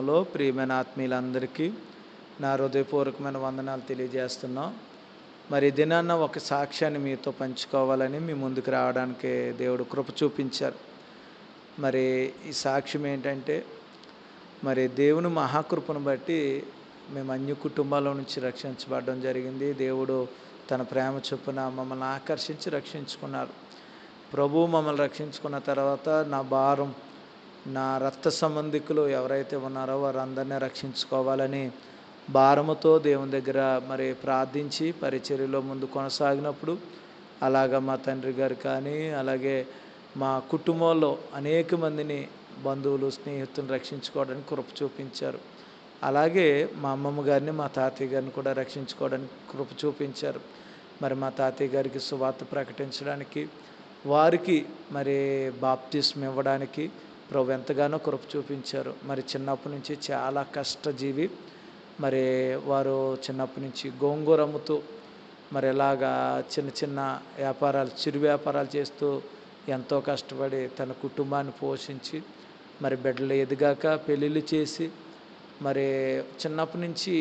లో ప్రియమైన ఆత్మీయులందరికీ నా హృదయపూర్వకమైన వందనాలు తెలియజేస్తున్నాం. మరి ఈ దినాన్న ఒక సాక్ష్యాన్ని మీతో పంచుకోవాలని మీ ముందుకు రావడానికి దేవుడు కృప చూపించారు. మరి ఈ సాక్ష్యం ఏంటంటే, మరి దేవుని మహాకృపను బట్టి మేము అన్య కుటుంబాల నుంచి రక్షించబడడం జరిగింది. దేవుడు తన ప్రేమ చొప్పున మమ్మల్ని ఆకర్షించి రక్షించుకున్నారు. ప్రభువు మమ్మల్ని రక్షించుకున్న తర్వాత నా భారం, నా రక్త సంబంధికులు ఎవరైతే ఉన్నారో వారందరినీ రక్షించుకోవాలని భారముతో దేవుని దగ్గర మరి ప్రార్థించి పరిచర్యలో ముందు కొనసాగినప్పుడు, అలాగా మా తండ్రి గారు కానీ, అలాగే మా కుటుంబంలో అనేక మందిని బంధువులు, స్నేహితులను రక్షించుకోవడానికి కృప చూపించారు. అలాగే మా అమ్మమ్మ గారిని, మా తాతయ్య గారిని కూడా రక్షించుకోవడానికి కృప చూపించారు. మరి మా తాతయ్య గారికి సువార్త ప్రకటించడానికి, వారికి మరి బాప్తిస్మం ఇవ్వడానికి ప్రభు ఎంతగానో కృప చూపించారు. మరి చిన్నప్పటి నుంచి చాలా కష్టజీవి. మరి వారు చిన్నప్పటి నుంచి గోంగూర అమ్ముతూ మరి ఇలాగా చిన్న చిన్న వ్యాపారాలు, చిరు వ్యాపారాలు చేస్తూ ఎంతో కష్టపడి తన కుటుంబాన్ని పోషించి, మరి బిడ్డలు ఎదిగాక పెళ్ళిళ్ళు చేసి, మరి చిన్నప్పటి నుంచి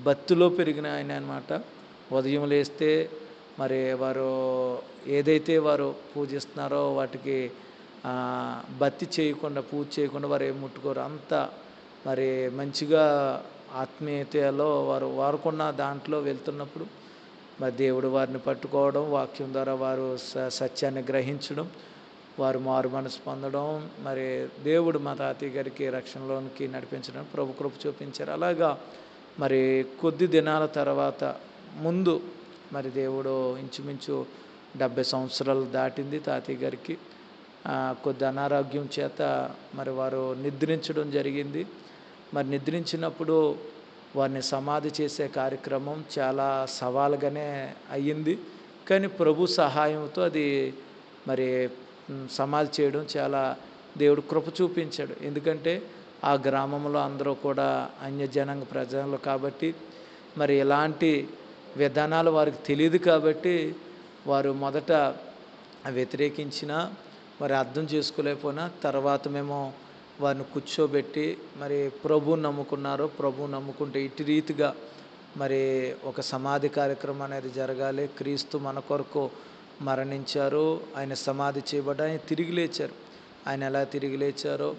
భక్తిలో పెరిగిన ఆయన అన్నమాట. ఉదయం లేస్తే మరి వారు ఏదైతే వారు పూజిస్తున్నారో వాటికి భక్తి చేయకుండా, పూజ చేయకుండా వారు ఏం ముట్టుకోరు. అంతా మరి మంచిగా ఆత్మీయతలో వారుకున్న దాంట్లో వెళ్తున్నప్పుడు మరి దేవుడు వారిని పట్టుకోవడం, వాక్యం ద్వారా వారు సత్యాన్ని గ్రహించడం, వారు మారు మనసు పొందడం, మరి దేవుడు మా తాతయ్య గారికి రక్షణలోనికి నడిపించడం ప్రభు కృప చూపించారు. అలాగా మరి కొద్ది దినాల తర్వాత ముందు మరి దేవుడు ఇంచుమించు 70 సంవత్సరాలు దాటింది తాతయ్య గారికి. కొద్ది అనారోగ్యం చేత మరి వారు నిద్రించడం జరిగింది. మరి నిద్రించినప్పుడు వారిని సమాధి చేసే కార్యక్రమం చాలా సవాలుగానే అయ్యింది. కానీ ప్రభు సహాయంతో అది మరి సమాధి చేయడం చాలా దేవుడు కృప చూపించాడు. ఎందుకంటే ఆ గ్రామంలో అందరూ కూడా అన్యజనాంగ ప్రజలు కాబట్టి మరి ఎలాంటి విధానాలు వారికి తెలియదు కాబట్టి వారు మొదట వ్యతిరేకించిన, మరి అర్థం చేసుకోలేకపోయినా తర్వాత మేము వారిని కూర్చోబెట్టి మరి ప్రభువుని నమ్ముకున్నారు. ప్రభువుని నమ్ముకుంటే ఇటు రీతిగా మరి ఒక సమాధి కార్యక్రమం అనేది జరగాలి. క్రీస్తు మన కొరకు మరణించారు, ఆయన సమాధి చేయబడ్డ, ఆయన తిరిగి లేచారు. ఆయన ఎలా తిరిగి లేచారో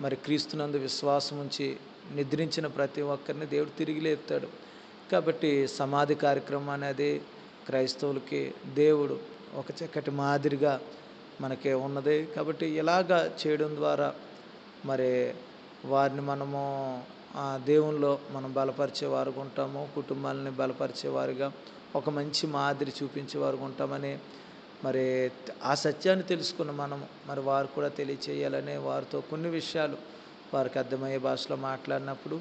మరి క్రీస్తునందు విశ్వాసం ఉంచి నిద్రించిన ప్రతి ఒక్కరిని దేవుడు తిరిగి లేపుతాడు. కాబట్టి సమాధి కార్యక్రమం అనేది క్రైస్తవులకి దేవుడు ఒక చక్కటి మాదిరిగా మనకి ఉన్నది. కాబట్టి ఇలాగా చేయడం ద్వారా మరి వారిని మనము దేవునిలో మనం బలపరిచేవారుగా ఉంటాము. కుటుంబాలని బలపరిచేవారుగా, ఒక మంచి మాదిరి చూపించేవారుగా ఉంటామని మరి ఆ సత్యాన్ని తెలుసుకున్న మనము మరి వారు కూడా తెలియచేయాలని వారితో కొన్ని విషయాలు వారికి అర్థమయ్యే భాషలో మాట్లాడినప్పుడు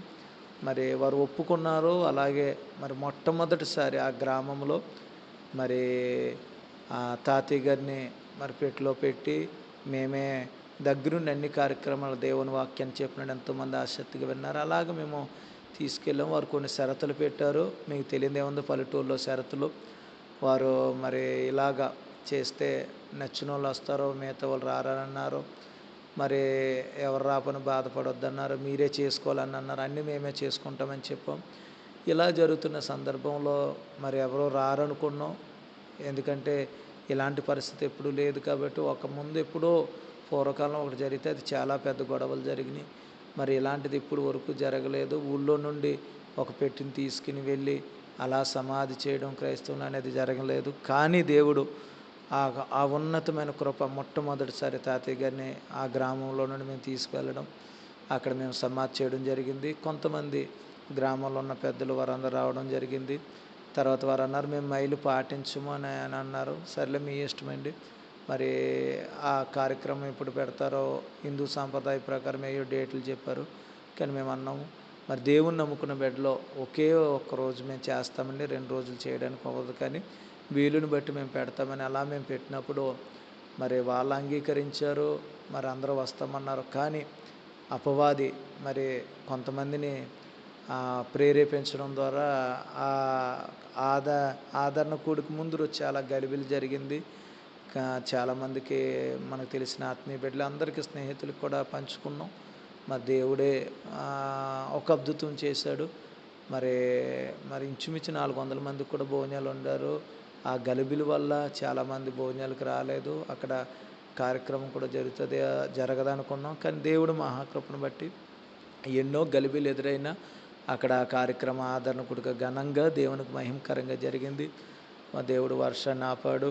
మరి వారు ఒప్పుకున్నారు. అలాగే మరి మొట్టమొదటిసారి ఆ గ్రామంలో మరి తాతయ్య గారిని మరి పెట్టెలో పెట్టి మేమే దగ్గరుండి అన్ని కార్యక్రమాలు దేవుని వాక్యాన్ని చెప్పినాడు. ఎంతోమంది ఆసక్తిగా విన్నారు. అలాగే మేము తీసుకెళ్ళాము. వారు కొన్ని షరతులు పెట్టారు. మీకు తెలియదు ఏముంది, పల్లెటూరులో షరతులు. వారు మరి ఇలాగా చేస్తే నచ్చిన వాళ్ళు వస్తారు, మిగతా వాళ్ళు రారన్నారు. మరి ఎవరు రాపని బాధపడొద్దన్నారు, మీరే చేసుకోవాలని అన్నారు. అన్నీ మేమే చేసుకుంటామని చెప్పాం. ఇలా జరుగుతున్న సందర్భంలో మరి ఎవరో రారనుకున్నాం. ఎందుకంటే ఇలాంటి పరిస్థితి ఎప్పుడూ లేదు కాబట్టి. ఒక ముందు ఎప్పుడో పూర్వకాలం ఒకటి జరిగితే అది చాలా పెద్ద గొడవలు జరిగినాయి. మరి ఇలాంటిది ఇప్పుడు వరకు జరగలేదు. ఊళ్ళో నుండి ఒక పెట్టెని తీసుకుని వెళ్ళి అలా సమాధి చేయడం క్రైస్తవులు అనేది జరగలేదు. కానీ దేవుడు ఆ ఉన్నతమైన కృప మొట్టమొదటిసారి తాతయ్య గారిని ఆ గ్రామంలో నుండి మేము తీసుకువెళ్ళడం, అక్కడ మేము సమాధి చేయడం జరిగింది. కొంతమంది గ్రామంలో ఉన్న పెద్దలు వారందరూ రావడం జరిగింది. తర్వాత వారు అన్నారు, మేము మైలు పాటించము అని అన్నారు. సర్లే మీ ఇష్టమండి. మరి ఆ కార్యక్రమం ఎప్పుడు పెడతారో హిందూ సాంప్రదాయ ప్రకారం ఏయో డేట్లు చెప్పారు. కానీ మేము అన్నాము, మరి దేవుని నమ్ముకున్న బిడ్డలో ఒకే ఒక్క రోజు మేము చేస్తామండి, 2 రోజులు చేయడానికి అవ్వదు, కానీ వీలుని బట్టి మేము పెడతామని అలా మేము పెట్టినప్పుడు మరి వాళ్ళు అంగీకరించారు. మరి అందరూ వస్తామన్నారు. కానీ అపవాది మరి కొంతమందిని ప్రేరేపించడం ద్వారా ఆదరణ కూడికి ముందు చాలా గలిబిలి జరిగింది. చాలామందికి మనకు తెలిసిన ఆత్మీయ బిడ్డలు అందరికీ స్నేహితులకు కూడా పంచుకున్నాం. మరి దేవుడే ఒక అద్భుతం చేశాడు. మరి మరి ఇంచుమించు 400 మందికి కూడా భోజనాలు వండారు. ఆ గలిబిలి వల్ల చాలామంది భోజనాలకు రాలేదు. అక్కడ కార్యక్రమం కూడా జరగదనుకున్నాం. కానీ దేవుడు మహాకృపను బట్టి ఎన్నో గలిబిలు ఎదురైనా అక్కడ ఆ కార్యక్రమం ఆదరణకుడిగా ఘనంగా దేవునికి మహిమకరంగా జరిగింది. మా దేవుడు వర్షాన్ని ఆపాడు.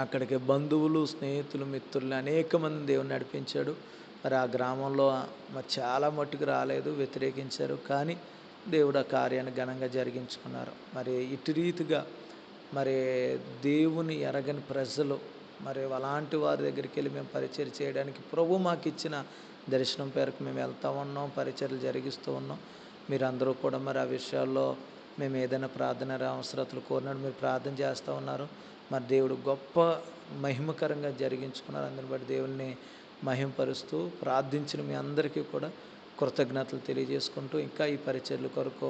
అక్కడికి బంధువులు, స్నేహితులు, మిత్రులు అనేక మంది దేవుని నడిపించాడు. మరి ఆ గ్రామంలో మరి చాలా మట్టుకు రాలేదు, వ్యతిరేకించారు. కానీ దేవుడు ఆ కార్యాన్ని ఘనంగా జరిగించుకున్నారు. మరి ఇటు రీతిగా మరి దేవుని ఎరగని ప్రజలు మరి అలాంటి వారి దగ్గరికి వెళ్ళి మేము పరిచయం చేయడానికి ప్రభు మాకు ఇచ్చిన దర్శనం పేరుకు మేము వెళ్తూ ఉన్నాం, పరిచర్లు జరిగిస్తూ ఉన్నాం. మీరందరూ కూడా మరి ఆ విషయాల్లో మేము ఏదైనా ప్రార్థన అవసరతలు కోరినాడు మీరు ప్రార్థన చేస్తూ ఉన్నారు. మరి దేవుడు గొప్ప మహిమకరంగా జరిగించుకున్నారు. అందుని బట్టి దేవుణ్ణి మహిమపరుస్తూ ప్రార్థించిన మీ అందరికీ కూడా కృతజ్ఞతలు తెలియజేసుకుంటూ ఇంకా ఈ పరిచర్ల కొరకు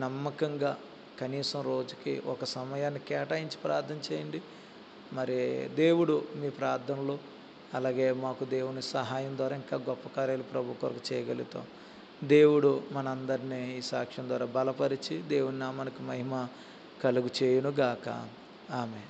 నమ్మకంగా కనీసం రోజుకి ఒక సమయాన్ని కేటాయించి ప్రార్థన చేయండి. మరి దేవుడు మీ ప్రార్థనలు అలాగే మాకు దేవుని సహాయం ద్వారా ఇంకా గొప్ప కార్యాలు ప్రభు కొరకు చేయగలుగుతాం. దేవుడు మనందరినీ ఈ సాక్ష్యం ద్వారా బలపరిచి దేవుని నామానికి మహిమ కలుగు చేయునుగాక. ఆమె.